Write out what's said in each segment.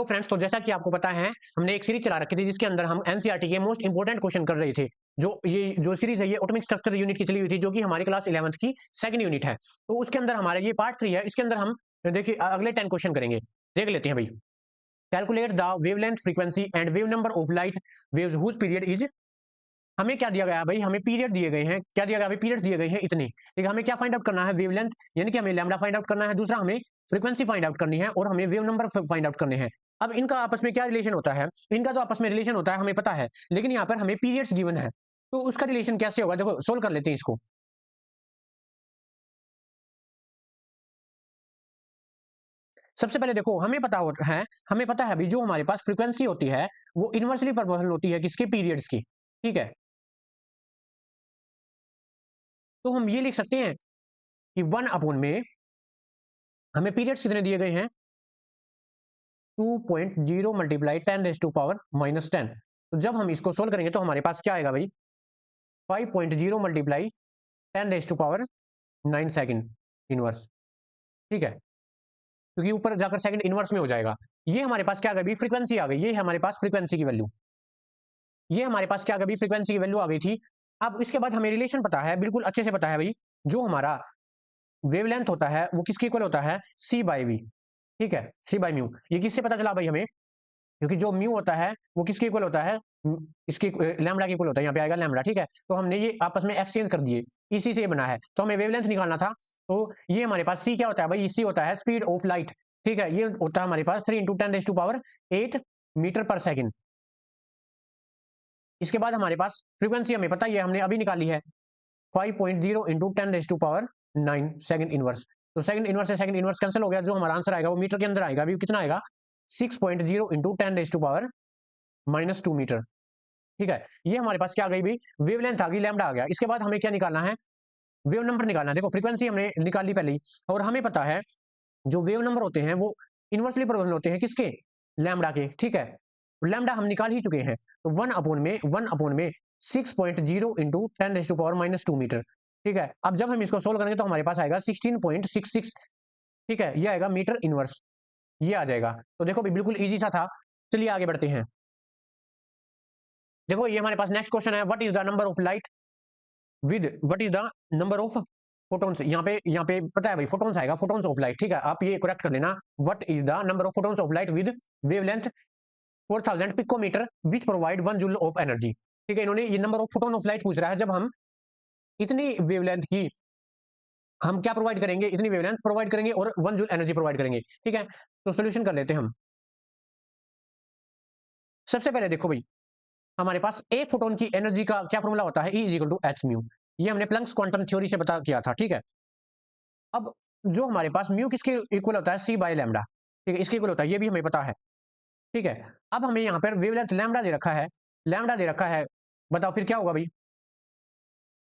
Hello friends, तो जैसा कि आपको पता है हमने एक सीरीज चला रखी थी जिसके अंदर हम एनसीईआरटी के मोस्ट इंपोर्टेंट क्वेश्चन कर रहे थे। जो सीरीज है ये एटॉमिक स्ट्रक्चर यूनिट की चली हुई थी, जो कि हमारी क्लास 11th की सेकंड यूनिट है। तो उसके अंदर हमारा ये पार्ट 3 है। इसके अंदर हम देखिए अगले 10 क्वेश्चन करेंगे। देख लेते हैं भाई। Calculate the wavelength, frequency and wave number of light waves whose period is. हमें क्या दिया गया है भाई, हमें पीरियड दिए गए हैं। क्या दिया गया भाई? पीरियड दिए गए हैं इतने। ठीक है, हमें क्या फाइंड आउट करना है? वेवलेंथ, यानी कि हमें लैम्डा फाइंड आउट करना है। दूसरा हमें फ्रीक्वेंसी फाइंड आउट करनी है और हमें वेव नंबर फाइंड आउट करने हैं। अब इनका आपस में क्या रिलेशन होता है? इनका तो आपस में रिलेशन होता है हमें पता है, लेकिन यहाँ पर हमें पीरियड्स गिवन है, तो उसका रिलेशन कैसे होगा? देखो सोल्व कर लेते हैं इसको। सबसे पहले देखो हमें पता है अभी जो हमारे पास फ्रीक्वेंसी होती है वो इनवर्सली प्रोपोर्शनल होती है किसके? पीरियड्स की। ठीक है, तो हम ये लिख सकते हैं कि 1 में हमें पीरियड्स कितने दिए गए हैं? 2.0 मल्टीप्लाई 10⁻⁻10। तो जब हम इसको सोल्व करेंगे तो हमारे पास क्या आएगा भाई? 5.0 मल्टीप्लाई 10⁻9 सेकंड इनवर्स। ठीक है, क्योंकि ऊपर जाकर सेकंड इनवर्स में हो जाएगा। ये हमारे पास क्या आ गई? फ्रीक्वेंसी आ गई। ये हमारे पास फ्रीक्वेंसी की वैल्यू, ये हमारे पास क्या आ गई? फ्रीक्वेंसी की वैल्यू आ गई थी। अब इसके बाद हमें रिलेशन पता है, बिल्कुल अच्छे से पता है भाई। जो हमारा वेवलेंथ होता है वो किसके इक्वल होता है? सी बाई वी। ठीक है, सी बाई म्यू। ये किससे पता चला भाई हमें? क्योंकि जो म्यू होता है वो किसके इक्वल होता है? इसके लैम्बडा के इक्वल होता है। यहाँ पे आएगा लैम्बडा। ठीक है, तो हमने ये आपस में एक्सचेंज कर दिए, इसी से ये बना है। तो हमें वेवलेंथ निकालना था, तो ये हमारे पास सी क्या होता है भाई? सी होता है स्पीड ऑफ लाइट। ठीक है, ये होता है हमारे पास 3 × 10⁻8 मीटर पर सेकंड। इसके बाद हमारे पास फ्रीक्वेंसी हमें पता ही है, हमने अभी निकाली है 5.0 × 10⁻9 सेकंड इनवर्स। तो सेकंड इनवर्स से सेकंड इनवर्स कैंसिल हो गया। जो हमारा आंसर आएगा वो मीटर के अंदर आएगा। अभी कितना आएगा? 6.0 × 10⁻⁻2 मीटर। ठीक है, ये हमारे पास क्या आ गई भाई? वेवलेंथ आ गई, लैम्बडा आ गया। इसके बाद हमें क्या निकालना है? वेव नंबर निकालना है। देखो फ्रीक्वेंसी हमने निकाली पहले ही, और हमें पता है जो वेव नंबर होते हैं वो इनवर्सली प्रोपोर्शनल होते हैं किसके? लैम्बडा के। ठीक है, लैम्बडा हम निकाल ही चुके हैं। तो 1/में 6.0 × 10⁻² मीटर। ठीक है, अब जब हम इसको सोल्व करेंगे तो हमारे पास आएगा 16.66। ठीक है, ये आएगा मीटर इनवर्स, ये आ जाएगा। तो देखो भाई बिल्कुल इजी सा था। चलिए आगे बढ़ते हैं। देखो ये हमारे पास नेक्स्ट क्वेश्चन है, what is the number of light with what is the number of photons. यहाँ पे पता है भाई फोटॉन्स आएगा, फोटॉन्स ऑफ लाइट। ठीक है, आप ये करेक्ट कर लेना। What is the number of photons of light with wavelength 4000 picometre which provide 1 joule of energy. ठीक है, इन्होंने ये number of photon of light पूछ रहा है। जब हम इतनी वेवलेंथ की हम क्या प्रोवाइड करेंगे? इतनी वेवलेंथ प्रोवाइड करेंगे और 1 जूल एनर्जी प्रोवाइड करेंगे। ठीक है, तो सोल्यूशन कर लेते हैं हम। सबसे पहले देखो भाई, हमारे पास एक फोटोन की एनर्जी का क्या फॉर्मूला होता है? E is equal to h mu. ये हमने प्लैंक्स क्वांटम थ्योरी से पता किया था। ठीक है, अब जो हमारे पास म्यू किसके इक्वल होता है? सी बाय लैम्डा। ठीक है, इसके इक्वल होता है, ये भी हमें पता है। ठीक है, अब हमें यहाँ पर वेवलेंथ लैम्डा दे रखा है, लैम्डा दे रखा है। बताओ फिर क्या होगा भाई?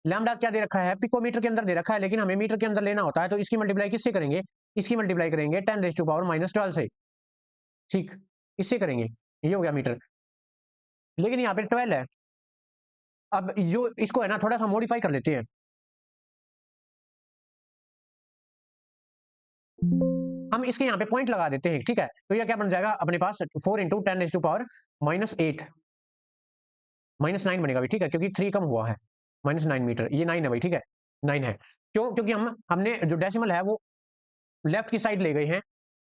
लैम्डा क्या दे रखा है? पिकोमीटर के अंदर दे रखा है, लेकिन हमें मीटर के अंदर लेना होता है, तो इसकी मल्टीप्लाई किससे करेंगे? इसकी मल्टीप्लाई करेंगे 10⁻⁻12 से। ठीक, इससे करेंगे, ये हो गया मीटर। लेकिन यहाँ पे 12 है। अब जो इसको है ना थोड़ा सा मॉडिफाई कर लेते हैं। हम इसके यहाँ पे पॉइंट लगा देते हैं। ठीक है, तो ये क्या बन जाएगा अपने पास? 4 × 10⁻⁻8 -9 बनेगा भाई। ठीक है, क्योंकि 3 कम हुआ है, -9 मीटर, ये 9 है भाई। ठीक है, 9 है। क्यों? क्योंकि हमने जो डेसिमल है वो लेफ्ट की साइड ले गए हैं,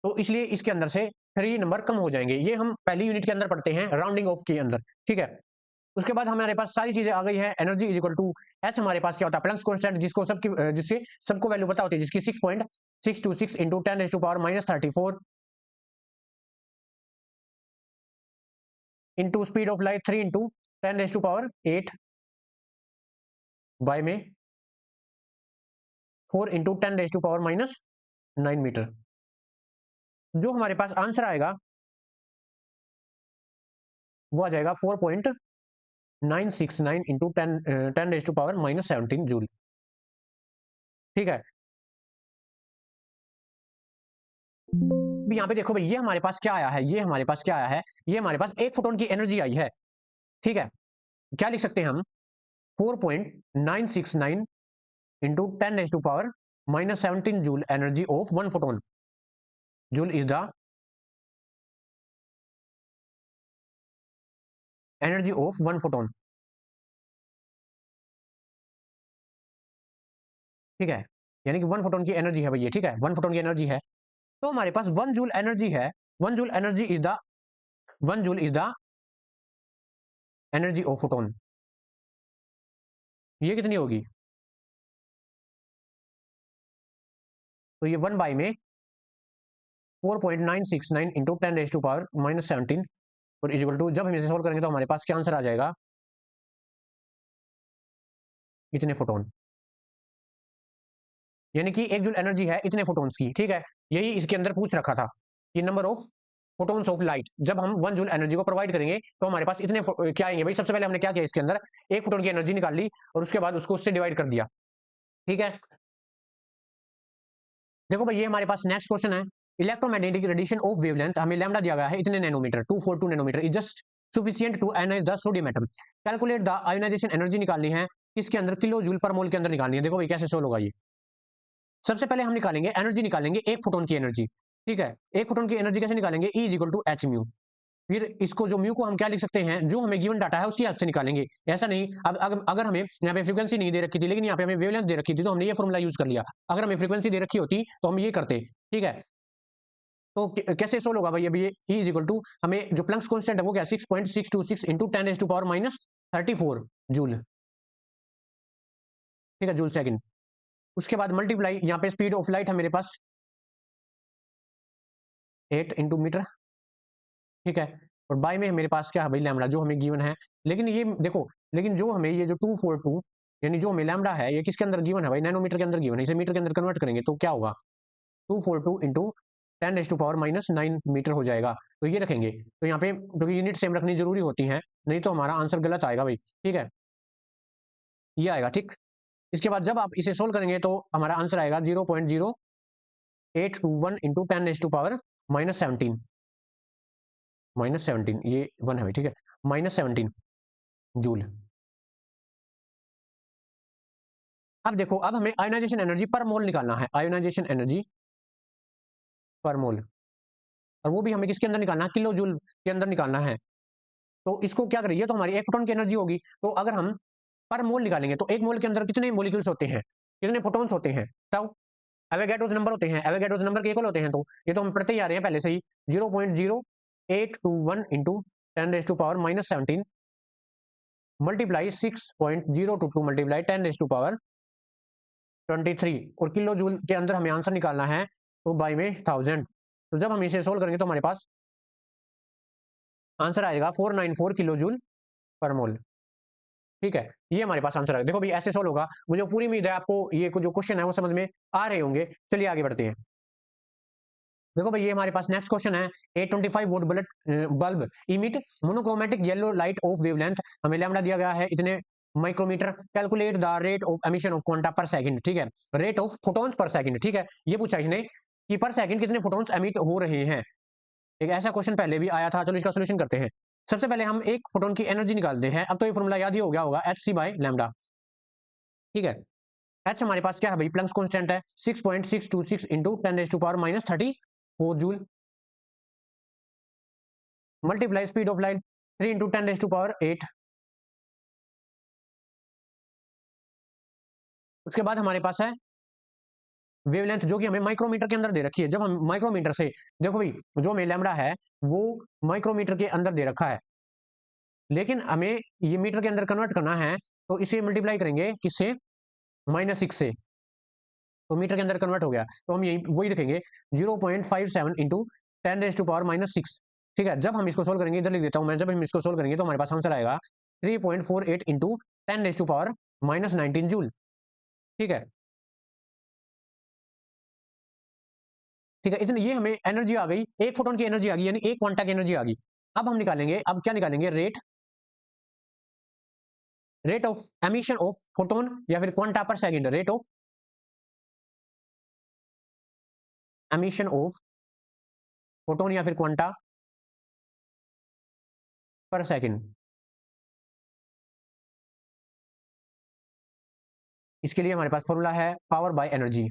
तो इसलिए इसके अंदर से 3 नंबर कम हो जाएंगे। ये हम पहली यूनिट के अंदर पढ़ते हैं, राउंडिंग ऑफ के अंदर। ठीक है, उसके बाद हमारे पास सारी चीजें आ गई है। Energy is equal to h. हमारे पास क्या होता है? प्लैंक्स कांस्टेंट, जिससे सबको वैल्यू पता होती है, जिसकी 6.626 × 10⁻⁻34 into speed of light 3 × 10⁸8 by में 4 × 10⁻⁻9 मीटर। जो हमारे पास आंसर आएगा वो आ जाएगा 4.969 इंटू 10⁻⁻17 जूल। ठीक है, यहाँ पे देखो भाई, ये हमारे पास क्या आया है? ये हमारे पास क्या आया है? ये हमारे पास एक फोटोन की एनर्जी आई है। ठीक है, क्या लिख सकते हैं हम? 4.969 into 10⁻⁻17 joule energy of one photon. Joule is the energy of one photon, ठीक है, यानी कि वन फोटोन की एनर्जी है भैया, ठीक है, वन फोटोन की एनर्जी है। तो हमारे पास 1 जूल एनर्जी है, 1 joule energy is the 1 joule is the energy of photon. ये कितनी होगी? तो ये 1 बाई में 4.969 इंटू 10⁻⁻17 और इक्वल टू, जब हम इसे सोल्व करेंगे तो हमारे पास क्या आंसर आ जाएगा? इतने फोटोन, यानी कि 1 जूल एनर्जी है इतने फोटोन्स की, ठीक है। यही इसके अंदर पूछ रखा था कि number of photons of light, जब हम 1 जूल एनर्जी को प्रोवाइड करेंगे तो हमारे पास इतने क्या आएंगे भाई? सबसे पहले हमने क्या किया, इसके अंदर एक फोटोन की एनर्जी निकाल ली और उसके बाद उसको उससे डिवाइड कर दिया, ठीक है। देखो भाई, ये हमारे पास नेक्स्ट क्वेश्चन है, इलेक्ट्रोमैग्नेटिक रेडिएशन ऑफ वेवलेंथ, हमें लैम्डा दिया गया है इतने nanometre, 242 nanometre is just sufficient to ionise the sodium atom. Calculate the ionisation energy निकालनी है, इसके अंदर किलो जूल पर मोल के अंदर निकालनी है। देखो भाई कैसे सोल्व होगा ये। सबसे पहले हम निकालेंगे एनर्जी, निकालेंगे एक फोटोन की एनर्जी, ठीक है। एक फोटोन की एनर्जी कैसे निकालेंगे? E is equal to h mu. फिर इसको जो म्यू को हम क्या लिख सकते हैं, जो हमें गिवन डाटा है उसकी हेल्प से निकालेंगे। ऐसा नहीं, अब अगर हमें यहाँ पे फ्रीक्वेंसी नहीं दे रखी थी लेकिन यहाँ पे हमें वेवलेंथ दे रखी थी तो हमने ये फॉर्मूला यूज कर लिया। अगर हमें फ्रीक्वेंसी दे रखी होती तो हम ये करते, ठीक है। तो कैसे सोल्व होगा भाई? अभी ये E इज इक्वल टू, हमें जो प्लंक्स कांस्टेंट है वो क्या, 6.626 इंटू 10⁻⁻34 जूल, ठीक है, जूल सेकंड। उसके बाद मल्टीप्लाई, यहाँ पे स्पीड ऑफ लाइट है मेरे पास 8 इंटू मीटर, ठीक है। और बाय में मेरे पास क्या है भाई? लैम्डा, जो हमें गिवन है। लेकिन ये देखो, लेकिन जो हमें ये जो 242, यानी जो हमें लैम्डा है ये किसके अंदर गिवन है भाई? नैनोमीटर के अंदर गिवन है। इसे मीटर के अंदर कन्वर्ट करेंगे तो क्या होगा? 242 इंटू 10⁻⁻9 मीटर हो जाएगा। तो ये रखेंगे, तो यहाँ पे क्योंकि यूनिट सेम रखनी जरूरी होती है, नहीं तो हमारा आंसर गलत आएगा भाई, ठीक है, ये आएगा, ठीक। इसके बाद जब आप इसे सोल्व करेंगे तो हमारा आंसर आएगा 0.0821 इंटू 10⁻⁻17, -17, ये 1 है भाई, ठीक है, -17 जूल। अब देखो, अब हमें आयोनाइजेशन एनर्जी पर मोल निकालना है, आयोनाइजेशन एनर्जी पर मोल, और वो भी हमें किसके अंदर निकालना है? किलो जूल के अंदर निकालना है। तो इसको क्या करिए, तो हमारी एक फोटोन की एनर्जी होगी, तो अगर हम पर मोल निकालेंगे तो एक मोल के अंदर कितने मॉलिक्यूल्स होते हैं, कितने प्रोटॉन्स होते हैं? तब एवोगैड्रोस नंबर होते हैं, एवोगैड्रोस नंबर के इक्वल होते हैं, तो ये तो हम पढ़ते ही आ रहे हैं पहले से ही। 0.0821 इंटू 10⁻⁻17 मल्टीप्लाई 6.022 मल्टीप्लाई 10⁻23, और किलो जूल के अंदर हमें आंसर निकालना है तो बाई में 1000। तो जब हम इसे सोल्व करेंगे तो हमारे पास आंसर आएगा 494 किलो जूल पर मोल, ठीक है। ये हमारे पास आंसर आएगा। देखो भाई ऐसे सोल्व होगा, मुझे पूरी उम्मीद है आपको ये जो क्वेश्चन है वो समझ में आ रहे होंगे। चलिए आगे बढ़ते हैं। देखो भाई, ये हमारे पास नेक्स्ट क्वेश्चन है, 825 volt bulb emit monochromatic yellow light of wavelength, हमें लैम्डा दिया गया है इतने micrometre. Calculate the rate of emission of quanta per second, ठीक है, rate of photons per second, ठीक है। ये पूछा इसने कि पर सेकंड कितने फोटॉन्स एमिट हो रहे हैं। एक ऐसा क्वेश्चन पहले भी आया था, चलो इसका सोल्यूशन करते हैं। सबसे पहले हम एक फोटोन की एनर्जी निकालते हैं। अब तो ये फॉर्मूला याद ही हो गया होगा, एच सी बाय लैम्डा, ठीक है। एच हमारे पास क्या है भाई? प्लंक्स कांस्टेंट है 6.626 into 10⁻⁻34 joule, multiply speed of light 3 into 10⁻8। उसके बाद हमारे पास है वेवलेंथ, जो कि हमें माइक्रोमीटर के अंदर दे रखी है। जब हम माइक्रोमीटर से, देखो भाई, जो हमें लैम्डा है वो माइक्रोमीटर के अंदर दे रखा है, लेकिन हमें ये मीटर के अंदर कन्वर्ट करना है, तो इसे मल्टीप्लाई करेंगे किससे? -6 से, तो मीटर के अंदर कन्वर्ट हो गया, तो हम यही वही रखेंगे 0.57 इंटू 10⁻⁻6, ठीक है। जब हम इसको सोल्व करेंगे, इधर लिख देता हूं मैं, जब हम इसको सोल्व करेंगे तो हमारे पास आंसर आएगा 3.48 इंटू 10⁻⁻19 जूल, ठीक है, ठीक है। इतनी ये हमें एनर्जी आ गई, एक फोटोन की एनर्जी आ गई, यानी एक क्वांटा की एनर्जी आ गई। अब हम निकालेंगे, अब क्या निकालेंगे? Rate of emission of photon या फिर quanta per second, rate of emission of photon या फिर क्वांटा पर सेकंड। इसके लिए हमारे पास फॉर्मूला है पावर बाय एनर्जी।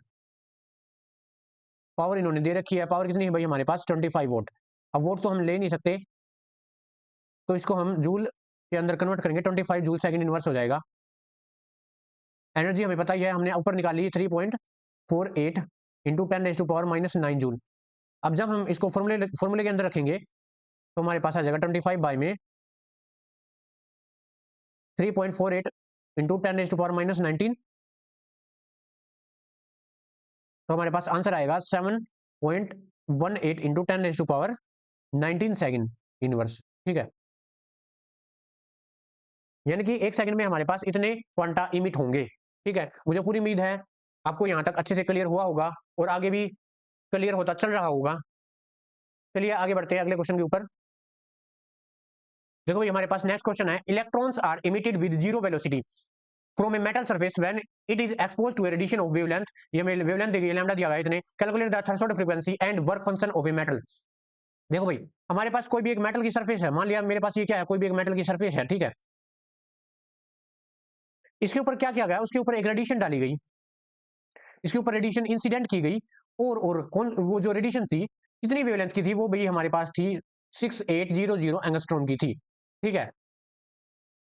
पावर इन्होंने दे रखी है, पावर कितनी है भाई हमारे पास? 25 वोट। अब वोट तो हम ले नहीं सकते, तो इसको हम जूल के अंदर कन्वर्ट करेंगे 25 जूल सेकंड इनवर्स हो जाएगा। एनर्जी हमें पता ही है, हमने ऊपर निकाली 3.48 इंटू 10⁻⁻9 जूल। अब जब हम इसको फॉर्मूले के अंदर रखेंगे तो हमारे पास आ जाएगा 25 बाय में 3.48 इंटू 10⁻⁻19, तो हमारे पास आंसर आएगा 7.18 इंटू 10⁻19 सेकंड इनवर्स। ठीक है, यानी कि एक सेकंड में हमारे पास इतने क्वांटा इमिट होंगे। ठीक है, मुझे पूरी उम्मीद है आपको यहां तक अच्छे से क्लियर हुआ होगा और आगे भी क्लियर होता चल रहा होगा। चलिए आगे बढ़ते हैं अगले क्वेश्चन के ऊपर। देखो ये हमारे पास नेक्स्ट क्वेश्चन है, electrons are emitted with zero velocity from a metal surface when it is exposed to a radiation of wavelength. ये हमें वेवलेंथ दी गई है, लैम्डा दिया गया है इतने। Calculate the threshold frequency and work function of a metal. देखो भाई हमारे पास कोई भी एक मेटल की सरफेस है, मान लिया मेरे पास ये क्या है, कोई भी एक मेटल की सरफेस है। ठीक है, इसके ऊपर क्या किया गया, उसके ऊपर एक रेडिएशन डाली गई, इसके ऊपर रेडिएशन इंसिडेंट की गई और कौन वो जो रेडिएशन थी कितनी वेवलेंथ की थी, वो भाई हमारे पास थी 6800 एंगस्ट्रॉम की थी। ठीक है,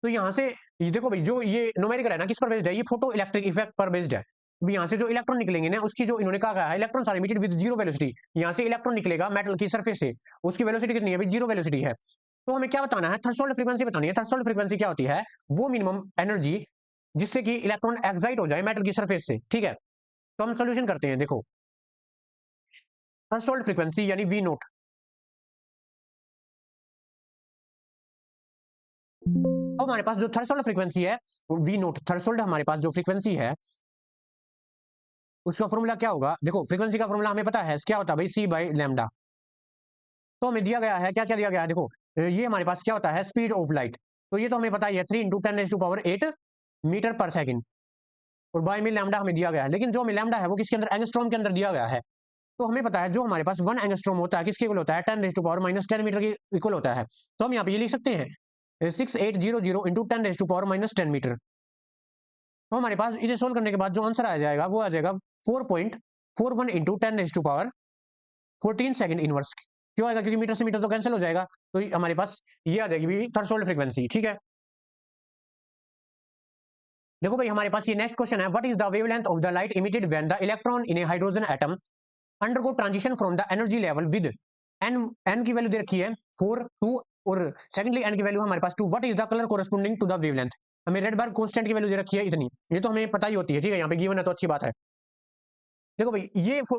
तो यहां से ये देखो भाई जो ये न्यूमेरिकल है ना, किस पर बेस्ड है, ये फोटो इलेक्ट्रिक इफेक्ट पर बेस्ड है। यहाँ से जो इलेक्ट्रॉन निकलेंगे ना, उसकी जो इन्होंने कहा है electron are emitted with zero velocity, यहाँ से इलेक्ट्रॉन निकलेगा मेटल की सरफेस से, उसकी वेलोसिटी कितनी है भाई, जीरो वेलोसिटी है। तो हमें क्या बताना है, थ्रेशोल्ड फ्रीक्वेंसी बतानी है। थ्रेशोल्ड फ्रीक्वेंसी क्या होती है, वो मिनिमम एनर्जी जिससे कि इलेक्ट्रॉन एक्साइट हो जाए मेटल की सरफेस से। ठीक है, तो हम सोल्यूशन करते हैं। देखो थ्रेशोल्ड फ्रीक्वेंसी यानी वी नोट, तो हमारे पास जो थ्रेशोल्ड फ्रीक्वेंसी है वी नोट, थ्रेशोल्ड हमारे पास जो फ्रीक्वेंसी है उसका फॉर्मूला क्या होगा। देखो फ्रीक्वेंसी का फॉर्मूला हमें पता है क्या होता है भाई, सी बाई लैम्डा। तो हमें दिया गया है, क्या क्या दिया गया है, देखो ये हमारे पास क्या होता है, स्पीड ऑफ लाइट। तो ये तो हमें पता ही है 3 इंटू 10⁻8 मीटर पर सेकंड, और बाय में लैम्डा हमें दिया गया है। लेकिन जो हमें लैम्डा है वो किसके अंदर, एंगस्ट्रॉम के अंदर दिया गया है। तो हमें पता है जो हमारे पास 1 एंगस्ट्रॉम होता है किसके इक्वल होता है, 10⁻⁻10 मीटर के इक्वल होता है। तो हम यहाँ पे ये लिख सकते हैं 6800 इंटू 10⁻⁻10 मीटर। तो हमारे पास इसे सोल्व करने के बाद जो आंसर आ जाएगा वो आ जाएगा 4.41 इंटू 10⁻14 सेकंड इनवर्स। क्यों आएगा, क्योंकि मीटर से मीटर तो कैंसिल हो जाएगा, तो हमारे पास ये आ जाएगी थ्रेशोल्ड फ्रीक्वेंसी। ठीक है, देखो भाई हमारे पास ये नेक्स्ट क्वेश्चन है, what is the wavelength of the light emitted when the electron in a hydrogen atom undergo transition from the energy level with n की वैल्यू दे रखी है 4 2 और सेकंडली एन की वैल्यू हमारे पास 2। What is the colour corresponding to the wavelength. हमें Rydberg constant की वैल्यू दे रखी है इतनी, ये तो हमें पता ही होती है। ठीक है, यहाँ पे गिवन है तो अच्छी बात है। देखो भाई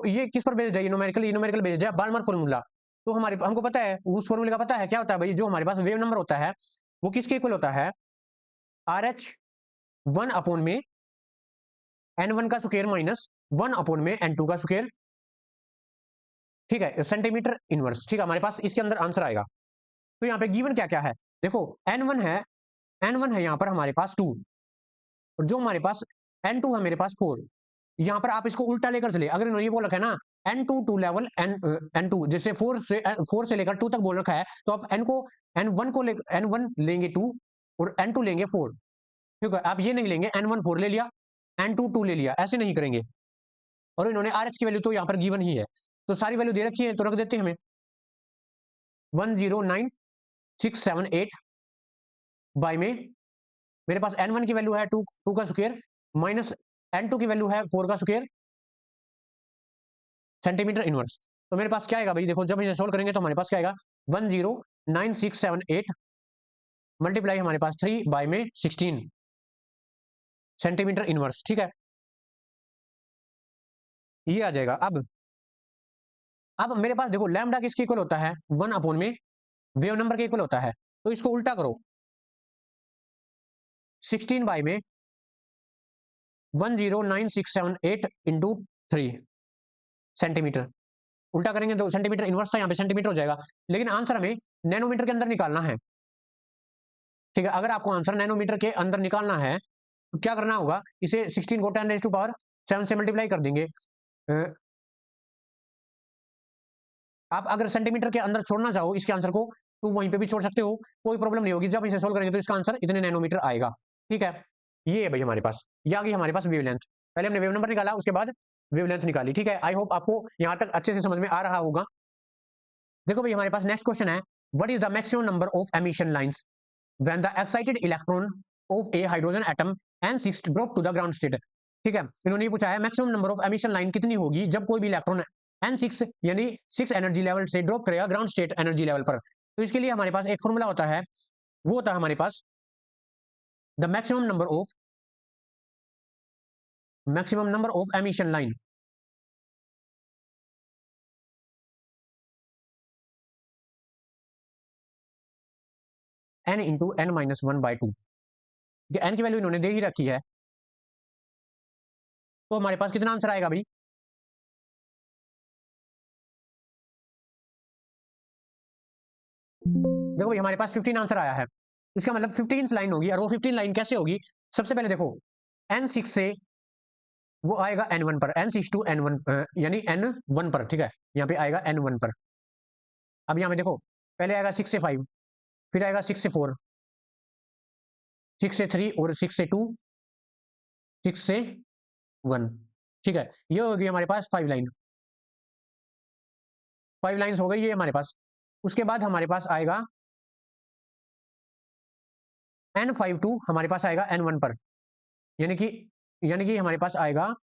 ये किस पर बेस्ड है, ये न्यूमेरिकल बेस्ड है, बाल्मर फॉर्मूला। तो हमारे हमको पता है उस फॉर्मूले का पता है क्या होता है भाई, जो हमारे पास वेव नंबर होता है वो किसके इक्वल होता है, RH 1 अपॉन में N1 का स्क्वायर माइनस 1 अपॉन में N2 का स्क्वायर। ठीक है, सेंटीमीटर इनवर्स। ठीक है, हमारे पास इसके अंदर आंसर आएगा। तो यहाँ पे गिवन क्या क्या है, देखो N1 है यहाँ पर हमारे पास 2, और जो हमारे पास N2 है मेरे पास 4। यहाँ पर आप इसको उल्टा लेकर चले, अगर इन्होंने ये बोल रखा है ना N2 टू लेवल N2, जैसे 4 से लेकर 2 तक बोल रखा है, तो आप N1 लेंगे 2 और N2 लेंगे 4। ठीक है, आप ये नहीं लेंगे N1 4 ले लिया, N2 2 ले लिया, ऐसे नहीं करेंगे। और इन्होंने RH की वैल्यू तो यहाँ पर गिवन ही है, तो सारी वैल्यू दे रखी है तो रख देते हैं हमें 109678 बाय में मेरे पास N1 की वैल्यू है 2 का स्क्वायर माइनस N2 की वैल्यू है 4 का स्क्वायर सेंटीमीटर इनवर्स। तो मेरे पास क्या आएगा भाई, देखो जब इसे सोल्व करेंगे तो हमारे पास क्या आएगा 109678 मल्टीप्लाई हमारे पास 3 बाय में 16 सेंटीमीटर इनवर्स। ठीक है, ये आ जाएगा। अब मेरे पास देखो लैम्डा किसके इक्वल होता है, 1 अपॉन में वेव नंबर के इक्वल होता है, तो इसको उल्टा करो 16 बाय में 109678 इंटू 3 सेंटीमीटर। उल्टा करेंगे तो सेंटीमीटर इनवर्स था, यहाँ पे सेंटीमीटर हो जाएगा, लेकिन आंसर हमें नैनोमीटर के अंदर निकालना है। ठीक है, अगर आपको आंसर नैनोमीटर के अंदर निकालना है तो क्या करना होगा, इसे 16 को 10⁻7 से मल्टीप्लाई कर देंगे। आप अगर सेंटीमीटर के अंदर छोड़ना चाहो इसके आंसर को तो वहीं पे भी छोड़ सकते हो, कोई प्रॉब्लम नहीं होगी। जब इसे सोल्व करेंगे तो इसका आंसर इतने नैनोमीटर आएगा। ठीक है, ये है भाई हमारे पास, ये आ गई हमारे पास वेवलेंथ। पहले हमने वेव नंबर निकाला, उसके बाद वेवलेंथ निकाली। ठीक है, आई होप आपको यहाँ तक अच्छे से समझ में आ रहा होगा। देखो भाई हमारे पास नेक्स्ट क्वेश्चन है, what is the maximum number of emission lines when the excited electron of a hydrogen atom N6 drop to the ground state. ठीक है, इन्होंने ये पूछा है maximum number of emission line कितनी होगी जब कोई भी इलेक्ट्रॉन N6 यानी 6 एनर्जी लेवल से ड्रॉप करेगा ग्राउंड स्टेट एनर्जी लेवल पर। तो इसके लिए हमारे पास एक फॉर्मूला होता है, वो होता है हमारे पास the maximum number of emission line. n into n minus one by two. N की वैल्यू इन्होंने दे ही रखी है, तो हमारे पास कितना आंसर आएगा भाई? देखो भाई हमारे पास 15 आंसर आया है, इसका मतलब 15 लाइन होगी। और वो 15 लाइन कैसे होगी? सबसे पहले देखो N6 से वो आएगा N1 पर, N6 टू N1 यानी N1 पर। ठीक है, यहाँ पे आएगा N1 पर। अब यहाँ पे देखो पहले आएगा 6 से 5, फिर आएगा 6 से 4, 6 से 3 और 6 से 2, 6 से 1। ठीक है, ये होगी हमारे पास 5 लाइन, 5 लाइन्स हो गई ये हमारे पास। उसके बाद हमारे पास आएगा N5 टू हमारे पास आएगा N1 पर, यानी कि हमारे पास आएगा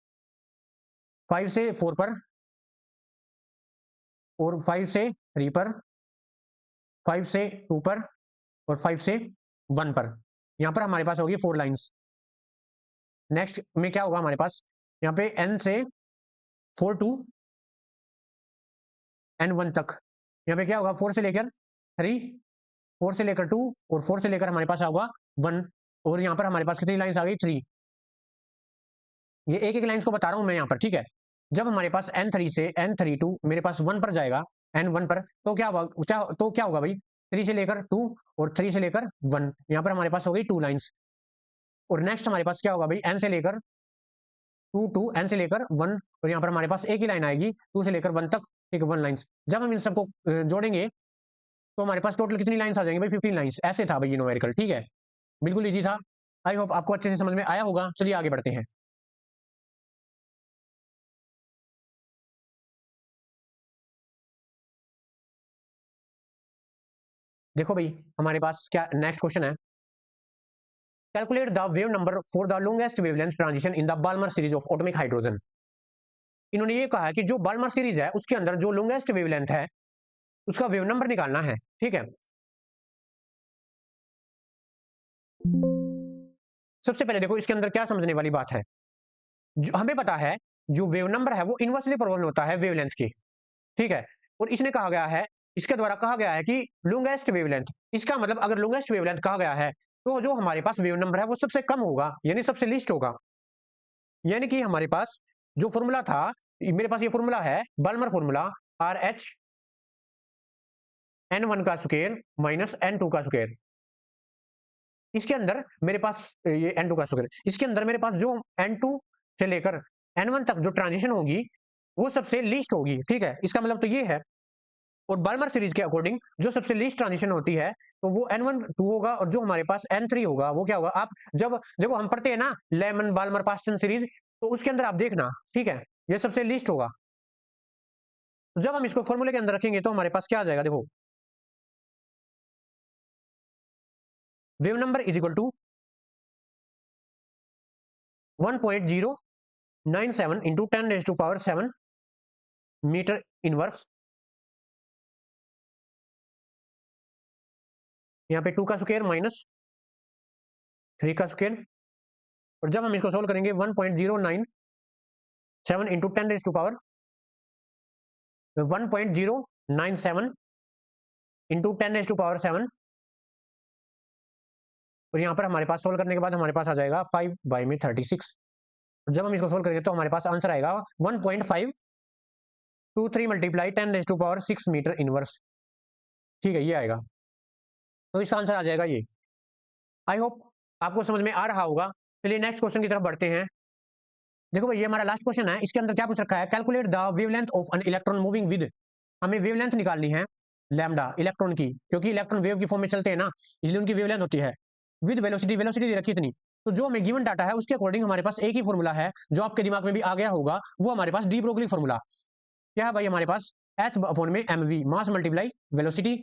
5 से 4 पर और 5 से 3 पर, 5 से 2 पर और 5 से 1 पर। यहाँ पर हमारे पास होगी 4 लाइन्स। नेक्स्ट में क्या होगा हमारे पास? यहाँ पे N से 4 टू N1 तक, यहाँ पे क्या होगा 4 से लेकर 3, 4 से लेकर 2 और 4 से लेकर हमारे पास होगा 1। और यहाँ पर हमारे पास कितनी लाइन्स आ गई? 3। ये एक एक लाइन्स को बता रहा हूँ मैं यहाँ पर। ठीक है, जब हमारे पास N3 से N32 मेरे पास 1 पर जाएगा, N1 पर, तो क्या होगा भाई? 3 से लेकर 2 और 3 से लेकर 1, यहाँ पर हमारे पास हो गई 2 लाइन्स। और नेक्स्ट हमारे पास क्या होगा भाई? N से लेकर 2 टू N से लेकर 1, और यहाँ पर हमारे पास एक ही लाइन आएगी 2 से लेकर 1 तक। ठीक है, 1 लाइन्स। जब हम इन सबको जोड़ेंगे तो हमारे पास टोटल कितनी लाइन्स आ जाएंगी भाई? 15 लाइन्स। ऐसे था भाई ये न्यूमेरिकल। ठीक है, बिल्कुल इजी था। आई होप आपको अच्छे से समझ में आया होगा। चलिए आगे बढ़ते हैं। देखो भाई हमारे पास क्या नेक्स्ट क्वेश्चन है, calculate the wave number for the longest wavelength transition in the Balmer series of atomic hydrogen. इन्होंने ये कहा है कि जो बाल्मर सीरीज है उसके अंदर जो लॉन्गेस्ट वेवलेंथ है उसका वेव नंबर निकालना है। ठीक है, सबसे पहले देखो इसके अंदर क्या समझने वाली बात है। जो हमें पता है जो वेव नंबर है वो इनवर्सली प्रोपोर्शनल होता है वेवलेंथ के। ठीक है, और इसने कहा गया है, इसके द्वारा कहा गया है कि लॉन्गेस्ट वेवलेंथ, इसका मतलब अगर लॉन्गेस्ट वेवलेंथ कहा गया है तो जो हमारे पास वेव नंबर है वो सबसे कम होगा, यानी सबसे लीस्ट होगा। यानी कि हमारे पास जो फॉर्मूला था, मेरे पास ये फॉर्मूला है बाल्मर फॉर्मूला, RH N1 का स्क्वायर माइनस N2 का स्क्वायर। इसके अंदर मेरे पास ये N2 का स्क्वायर, इसके अंदर मेरे पास जो N2 से लेकर N1 तक जो ट्रांजिशन होगी वो सबसे लीस्ट होगी। ठीक है, इसका मतलब तो ये है। और बाल्मर सीरीज के अकॉर्डिंग जो सबसे लीस्ट ट्रांजिशन होती है तो वो N1 2 होगा, और जो हमारे पास N3 होगा वो क्या होगा? आप जब देखो हम पढ़ते हैं ना लेमन बाल्मर पास्टन सीरीज, तो उसके अंदर आप देखना। ठीक है, ये सबसे लीस्ट होगा। तो जब हम इसको फॉर्मूले के अंदर रखेंगे तो हमारे पास क्या आ जाएगा? देखो wave number is equal to 1.097 into 10⁻⁷ metre inverse. यहाँ पे 2 का स्क्वायर माइनस 3 का स्क्वायर, और जब हम इसको सोल्व करेंगे 1.097 इंटू 1.097 इंटू 10⁻⁷, और यहाँ पर हमारे पास सोल्व करने के बाद हमारे पास आ जाएगा 5/36। जब हम इसको सोल्व करेंगे तो हमारे पास आंसर आएगा 1.523 मल्टीप्लाई 10⁻⁶ मीटर इनवर्स। ठीक है, ये आएगा, तो इसका आंसर आ जाएगा ये। आई होप आपको समझ में आ रहा होगा। चलिए नेक्स्ट क्वेश्चन की तरफ बढ़ते हैं। देखो भाई ये हमारा लास्ट क्वेश्चन है, इसके अंदर क्या पूछ रखा है? Calculate the wavelength of an electron moving with, हमें वेवलेंथ निकालनी है लैम्डा इलेक्ट्रॉन की, क्योंकि इलेक्ट्रॉन वेव की फॉर्म में चलते हैं ना, इसलिए उनकी वेवलेंथ होती है विद वेलोसिटी। वेलोसिटी दे रखी इतनी, तो जो हमें गिवन डाटा है उसके अकॉर्डिंग हमारे पास एक ही फॉर्मूला है जो आपके दिमाग में भी आ गया होगा, वो हमारे पास डी ब्रोगली फॉर्मूला क्या है भाई? हमारे पास H अपॉन में mv, mass multiply velocity.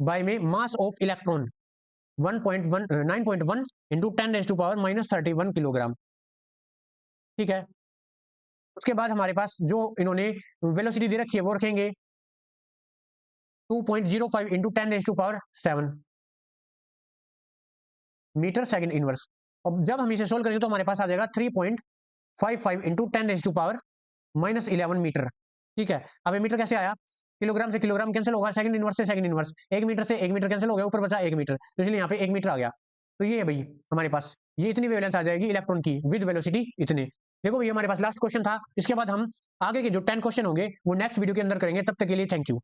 By में mass of electron 9.1 into 10⁻⁻31 kilogram. ठीक है, उसके बाद हमारे पास जो इन्होंने वेलोसिटी दे रखी है वो रखेंगे 2.05 इंटू 10⁻7 मीटर सेकंड इनवर्स। अब जब हम इसे सोल्व करेंगे तो हमारे पास आ जाएगा 3.55 इंटू 10⁻11 मीटर। ठीक है, अब ये मीटर कैसे आया, किलोग्राम से किलोग्राम कैंसिल होगा, सेकंड इनवर्स से सेकंड इनवर्स, 1 मीटर से 1 मीटर कैंसिल हो गया, ऊपर बचा 1 मीटर, तो इसलिए यहाँ पे 1 मीटर आ गया। तो ये है भाई हमारे पास, ये इतनी वेवलेंथ आ जाएगी इलेक्ट्रॉन की विद वेलोसिटी इतने। देखो ये हमारे पास लास्ट क्वेश्चन था, इसके बाद हम आगे के जो 10 क्वेश्चन होंगे वो नेक्स्ट वीडियो के अंदर करेंगे। तब तक के लिए थैंक यू।